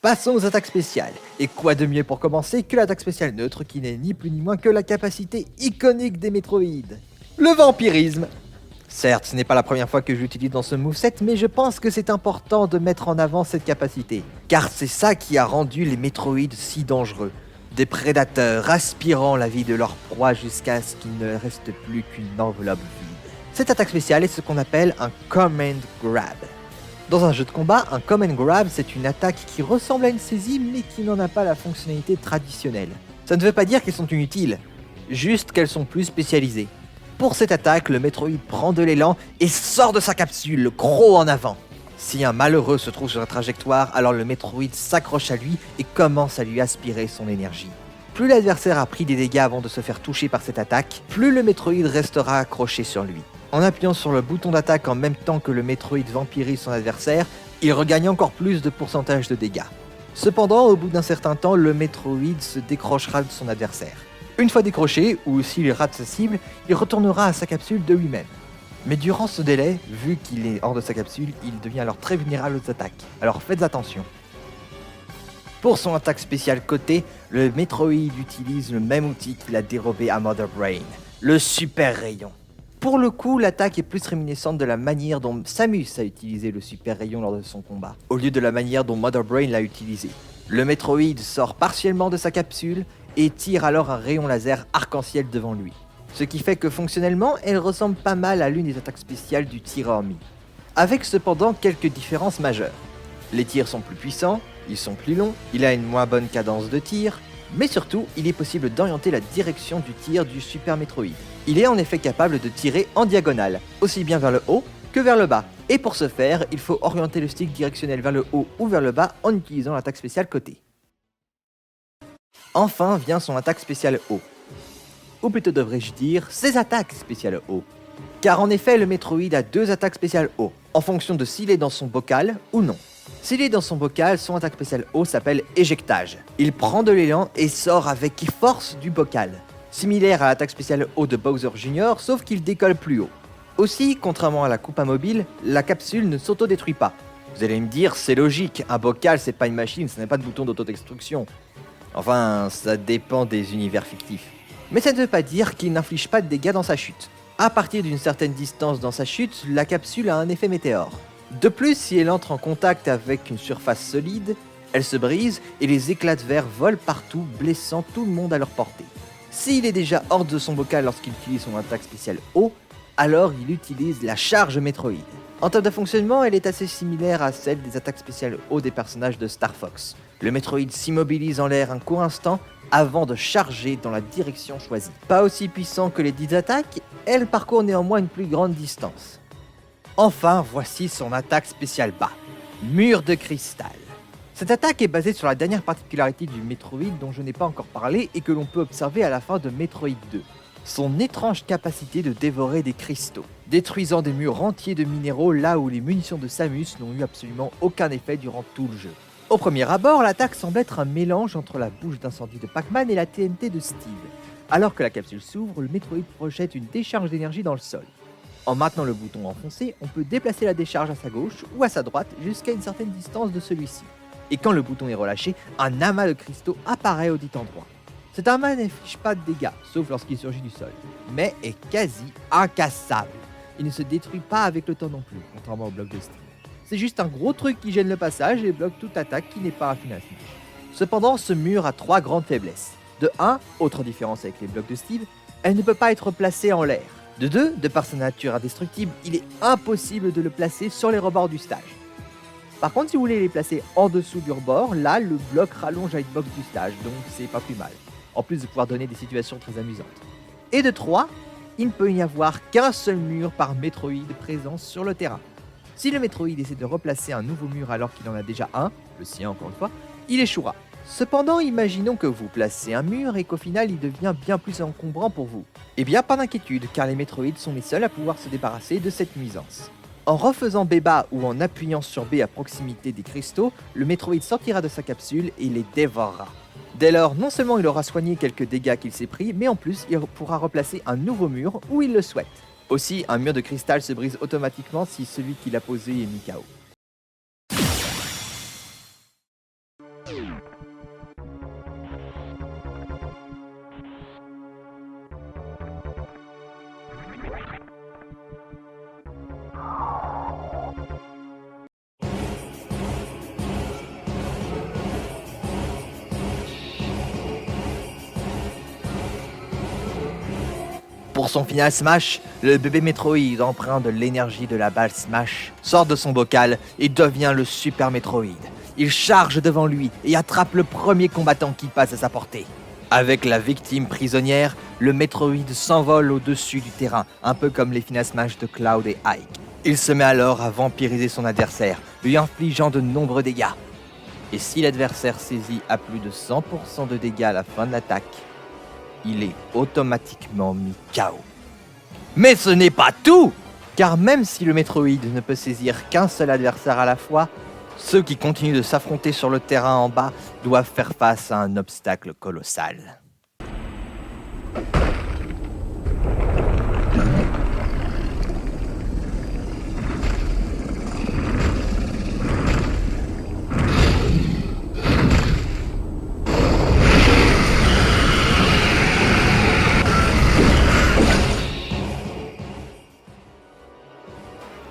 Passons aux attaques spéciales. Et quoi de mieux pour commencer que l'attaque spéciale neutre qui n'est ni plus ni moins que la capacité iconique des Metroid. Le vampirisme. Certes, ce n'est pas la première fois que j'utilise dans ce moveset, mais je pense que c'est important de mettre en avant cette capacité. Car c'est ça qui a rendu les Metroid si dangereux. Des prédateurs aspirant la vie de leur proie jusqu'à ce qu'il ne reste plus qu'une enveloppe vide. Cette attaque spéciale est ce qu'on appelle un Command Grab. Dans un jeu de combat, un Command Grab, c'est une attaque qui ressemble à une saisie, mais qui n'en a pas la fonctionnalité traditionnelle. Ça ne veut pas dire qu'elles sont inutiles, juste qu'elles sont plus spécialisées. Pour cette attaque, le Metroid prend de l'élan et sort de sa capsule, le croc en avant. Si un malheureux se trouve sur la trajectoire, alors le Metroid s'accroche à lui et commence à lui aspirer son énergie. Plus l'adversaire a pris des dégâts avant de se faire toucher par cette attaque, plus le Metroid restera accroché sur lui. En appuyant sur le bouton d'attaque en même temps que le Metroid vampirise son adversaire, il regagne encore plus de pourcentage de dégâts. Cependant, au bout d'un certain temps, le Metroid se décrochera de son adversaire. Une fois décroché, ou s'il rate sa cible, il retournera à sa capsule de lui-même. Mais durant ce délai, vu qu'il est hors de sa capsule, il devient alors très vulnérable aux attaques. Alors faites attention. Pour son attaque spéciale côté, le Metroid utilise le même outil qu'il a dérobé à Mother Brain, le Super Rayon. Pour le coup, l'attaque est plus réminiscente de la manière dont Samus a utilisé le Super Rayon lors de son combat, au lieu de la manière dont Mother Brain l'a utilisé. Le Metroid sort partiellement de sa capsule et tire alors un rayon laser arc-en-ciel devant lui. Ce qui fait que fonctionnellement, elle ressemble pas mal à l'une des attaques spéciales du tireur Mi. Avec cependant quelques différences majeures. Les tirs sont plus puissants, ils sont plus longs, il a une moins bonne cadence de tir, mais surtout, il est possible d'orienter la direction du tir du Super Metroid. Il est en effet capable de tirer en diagonale, aussi bien vers le haut que vers le bas. Et pour ce faire, il faut orienter le stick directionnel vers le haut ou vers le bas en utilisant l'attaque spéciale côté. Enfin vient son attaque spéciale haut. Ou plutôt devrais-je dire, ses attaques spéciales haut. Car en effet, le Metroid a deux attaques spéciales haut, en fonction de s'il est dans son bocal ou non. S'il est dans son bocal, son attaque spéciale haut s'appelle éjectage. Il prend de l'élan et sort avec force du bocal. Similaire à l'attaque spéciale haut de Bowser Jr., sauf qu'il décolle plus haut. Aussi, contrairement à la coupe à mobile, la capsule ne s'auto-détruit pas. Vous allez me dire, c'est logique, un bocal c'est pas une machine, ce n'est pas de bouton d'autodestruction. Enfin, ça dépend des univers fictifs. Mais ça ne veut pas dire qu'il n'inflige pas de dégâts dans sa chute. À partir d'une certaine distance dans sa chute, la capsule a un effet météore. De plus, si elle entre en contact avec une surface solide, elle se brise et les éclats de verre volent partout, blessant tout le monde à leur portée. S'il est déjà hors de son bocal lorsqu'il utilise son attaque spéciale haut, alors il utilise la charge Metroid. En termes de fonctionnement, elle est assez similaire à celle des attaques spéciales haut des personnages de Star Fox. Le Metroid s'immobilise en l'air un court instant avant de charger dans la direction choisie. Pas aussi puissant que les 10 attaques, elle parcourt néanmoins une plus grande distance. Enfin, voici son attaque spéciale bas, Mur de Cristal. Cette attaque est basée sur la dernière particularité du Metroid dont je n'ai pas encore parlé et que l'on peut observer à la fin de Metroid 2. Son étrange capacité de dévorer des cristaux, détruisant des murs entiers de minéraux là où les munitions de Samus n'ont eu absolument aucun effet durant tout le jeu. Au premier abord, l'attaque semble être un mélange entre la bouche d'incendie de Pac-Man et la TNT de Steve. Alors que la capsule s'ouvre, le Metroid projette une décharge d'énergie dans le sol. En maintenant le bouton enfoncé, on peut déplacer la décharge à sa gauche ou à sa droite jusqu'à une certaine distance de celui-ci. Et quand le bouton est relâché, un amas de cristaux apparaît au dit endroit. Cet amas n'inflige pas de dégâts, sauf lorsqu'il surgit du sol, mais est quasi incassable. Il ne se détruit pas avec le temps non plus, contrairement au bloc de Steve. C'est juste un gros truc qui gêne le passage et bloque toute attaque qui n'est pas un final smash. Cependant, ce mur a 3 grandes faiblesses. De 1, autre différence avec les blocs de Steve, elle ne peut pas être placée en l'air. De 2, de par sa nature indestructible, il est impossible de le placer sur les rebords du stage. Par contre, si vous voulez les placer en dessous du rebord, là, le bloc rallonge la hitbox du stage, donc c'est pas plus mal. En plus de pouvoir donner des situations très amusantes. Et de 3, il ne peut y avoir qu'un seul mur par Metroid présent sur le terrain. Si le Metroid essaie de replacer un nouveau mur alors qu'il en a déjà un, le sien encore une fois, il échouera. Cependant, imaginons que vous placez un mur et qu'au final il devient bien plus encombrant pour vous. Eh bien, pas d'inquiétude, car les Metroid sont les seuls à pouvoir se débarrasser de cette nuisance. En refaisant B bas ou en appuyant sur B à proximité des cristaux, le Metroid sortira de sa capsule et les dévorera. Dès lors, non seulement il aura soigné quelques dégâts qu'il s'est pris, mais en plus il pourra replacer un nouveau mur où il le souhaite. Aussi, un mur de cristal se brise automatiquement si celui qui l'a posé est mis KO. Pour son final Smash, le bébé Metroid, empreint de l'énergie de la balle Smash, sort de son bocal et devient le Super Metroid. Il charge devant lui et attrape le premier combattant qui passe à sa portée. Avec la victime prisonnière, le Metroid s'envole au-dessus du terrain, un peu comme les finales Smash de Cloud et Ike. Il se met alors à vampiriser son adversaire, lui infligeant de nombreux dégâts. Et si l'adversaire saisit à plus de 100% de dégâts à la fin de l'attaque, il est automatiquement mis KO. Mais ce n'est pas tout! Car même si le Metroid ne peut saisir qu'un seul adversaire à la fois, ceux qui continuent de s'affronter sur le terrain en bas doivent faire face à un obstacle colossal.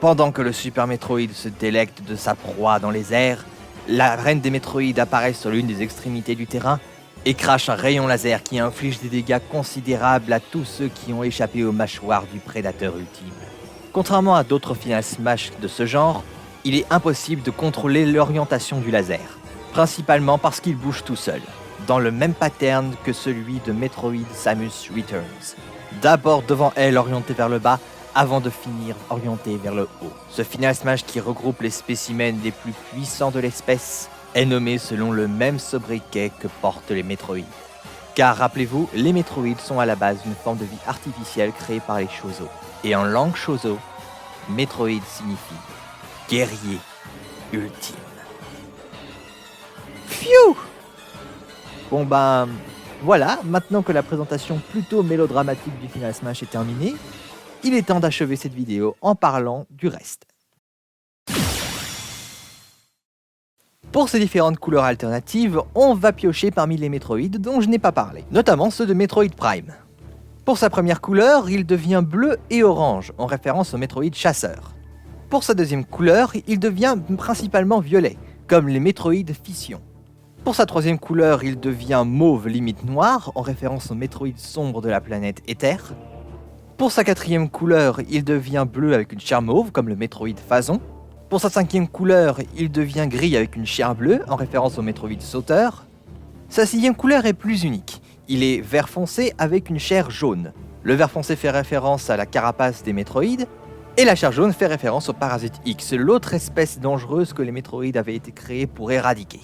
Pendant que le Super Metroid se délecte de sa proie dans les airs, la reine des Metroid apparaît sur l'une des extrémités du terrain et crache un rayon laser qui inflige des dégâts considérables à tous ceux qui ont échappé aux mâchoires du prédateur ultime. Contrairement à d'autres finales Smash de ce genre, il est impossible de contrôler l'orientation du laser, principalement parce qu'il bouge tout seul, dans le même pattern que celui de Metroid Samus Returns. D'abord devant elle orienté vers le bas, avant de finir orienté vers le haut. Ce final Smash qui regroupe les spécimens les plus puissants de l'espèce est nommé selon le même sobriquet que portent les Metroid. Car rappelez-vous, les Metroid sont à la base une forme de vie artificielle créée par les Chozo. Et en langue Chozo, Metroid signifie guerrier ultime. Pfiou! Bon ben, voilà, maintenant que la présentation plutôt mélodramatique du final Smash est terminée, il est temps d'achever cette vidéo en parlant du reste. Pour ces différentes couleurs alternatives, on va piocher parmi les Metroid dont je n'ai pas parlé, notamment ceux de Metroid Prime. Pour sa première couleur, il devient bleu et orange, en référence au Metroid Chasseur. Pour sa deuxième couleur, il devient principalement violet, comme les Metroid Fission. Pour sa troisième couleur, il devient mauve limite noir, en référence au Metroid sombre de la planète Éther. Pour sa quatrième couleur, il devient bleu avec une chair mauve, comme le Metroid Phazon. Pour sa cinquième couleur, il devient gris avec une chair bleue, en référence au Metroid Sauteur. Sa sixième couleur est plus unique. Il est vert foncé avec une chair jaune. Le vert foncé fait référence à la carapace des Metroid, et la chair jaune fait référence au Parasite X, l'autre espèce dangereuse que les Metroid avaient été créés pour éradiquer.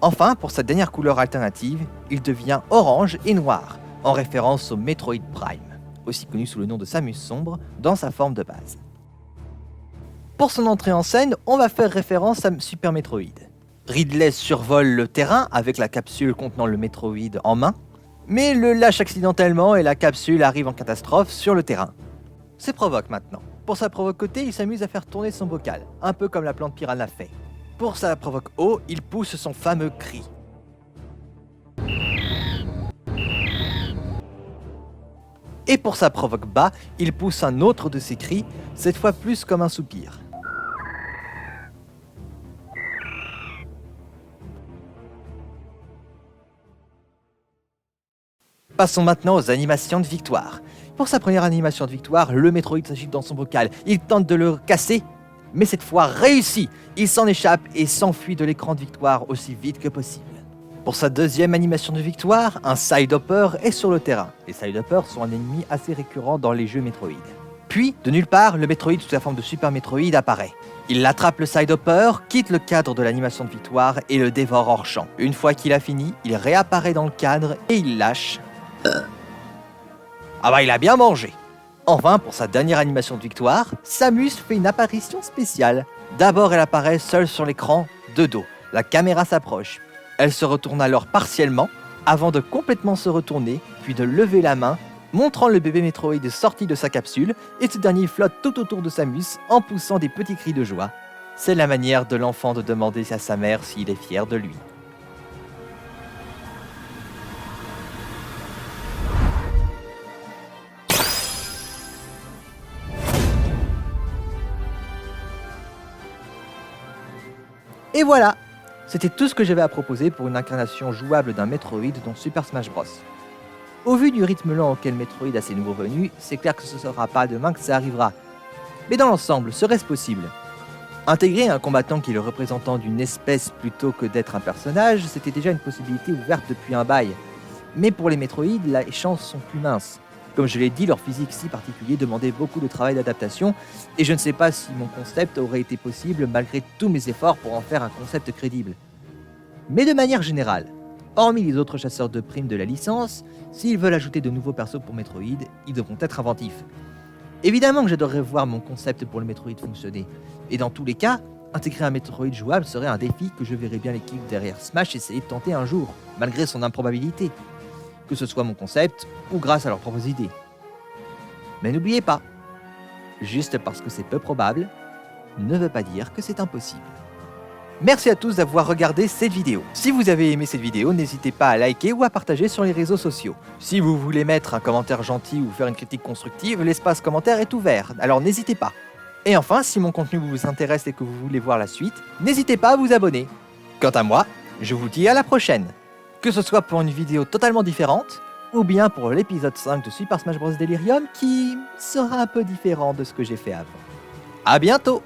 Enfin, pour sa dernière couleur alternative, il devient orange et noir, en référence au Metroid Prime, aussi connu sous le nom de Samus Sombre, dans sa forme de base. Pour son entrée en scène, on va faire référence à Super Metroid. Ridley survole le terrain avec la capsule contenant le Metroid en main, mais le lâche accidentellement et la capsule arrive en catastrophe sur le terrain. C'est Provoque maintenant. Pour sa Provoque côté, il s'amuse à faire tourner son bocal, un peu comme la plante piranha fait. Pour sa Provoque haut, il pousse son fameux cri. Et pour sa Provoque bas, il pousse un autre de ses cris, cette fois plus comme un soupir. Passons maintenant aux animations de victoire. Pour sa première animation de victoire, le Metroid s'agite dans son bocal. Il tente de le casser, mais cette fois réussit. Il s'en échappe et s'enfuit de l'écran de victoire aussi vite que possible. Pour sa deuxième animation de victoire, un Side-Hopper est sur le terrain. Les Side-Hoppers sont un ennemi assez récurrent dans les jeux Metroid. Puis, de nulle part, le Metroid sous la forme de Super Metroid apparaît. Il attrape le Side-Hopper, quitte le cadre de l'animation de victoire et le dévore hors champ. Une fois qu'il a fini, il réapparaît dans le cadre et il lâche... Ah bah il a bien mangé. Enfin, pour sa dernière animation de victoire, Samus fait une apparition spéciale. D'abord, elle apparaît seule sur l'écran, de dos. La caméra s'approche. Elle se retourne alors partiellement, avant de complètement se retourner, puis de lever la main, montrant le bébé Metroid sorti de sa capsule, et ce dernier flotte tout autour de Samus en poussant des petits cris de joie. C'est la manière de l'enfant de demander à sa mère s'il est fier de lui. Et voilà, c'était tout ce que j'avais à proposer pour une incarnation jouable d'un Metroid dans Super Smash Bros. Au vu du rythme lent auquel Metroid a ses nouveaux venus, c'est clair que ce sera pas demain que ça arrivera. Mais dans l'ensemble, serait-ce possible? Intégrer un combattant qui est le représentant d'une espèce plutôt que d'être un personnage, c'était déjà une possibilité ouverte depuis un bail. Mais pour les Metroid, les chances sont plus minces. Comme je l'ai dit, leur physique si particulier demandait beaucoup de travail d'adaptation, et je ne sais pas si mon concept aurait été possible malgré tous mes efforts pour en faire un concept crédible. Mais de manière générale, hormis les autres chasseurs de primes de la licence, s'ils veulent ajouter de nouveaux persos pour Metroid, ils devront être inventifs. Évidemment que j'adorerais voir mon concept pour le Metroid fonctionner, et dans tous les cas, intégrer un Metroid jouable serait un défi que je verrais bien l'équipe derrière Smash essayer de tenter un jour, malgré son improbabilité, que ce soit mon concept ou grâce à leurs propres idées. Mais n'oubliez pas, juste parce que c'est peu probable, ne veut pas dire que c'est impossible. Merci à tous d'avoir regardé cette vidéo. Si vous avez aimé cette vidéo, n'hésitez pas à liker ou à partager sur les réseaux sociaux. Si vous voulez mettre un commentaire gentil ou faire une critique constructive, l'espace commentaire est ouvert, alors n'hésitez pas. Et enfin, si mon contenu vous intéresse et que vous voulez voir la suite, n'hésitez pas à vous abonner. Quant à moi, je vous dis à la prochaine. Que ce soit pour une vidéo totalement différente, ou bien pour l'épisode 5 de Super Smash Bros Delirium qui sera un peu différent de ce que j'ai fait avant. A bientôt!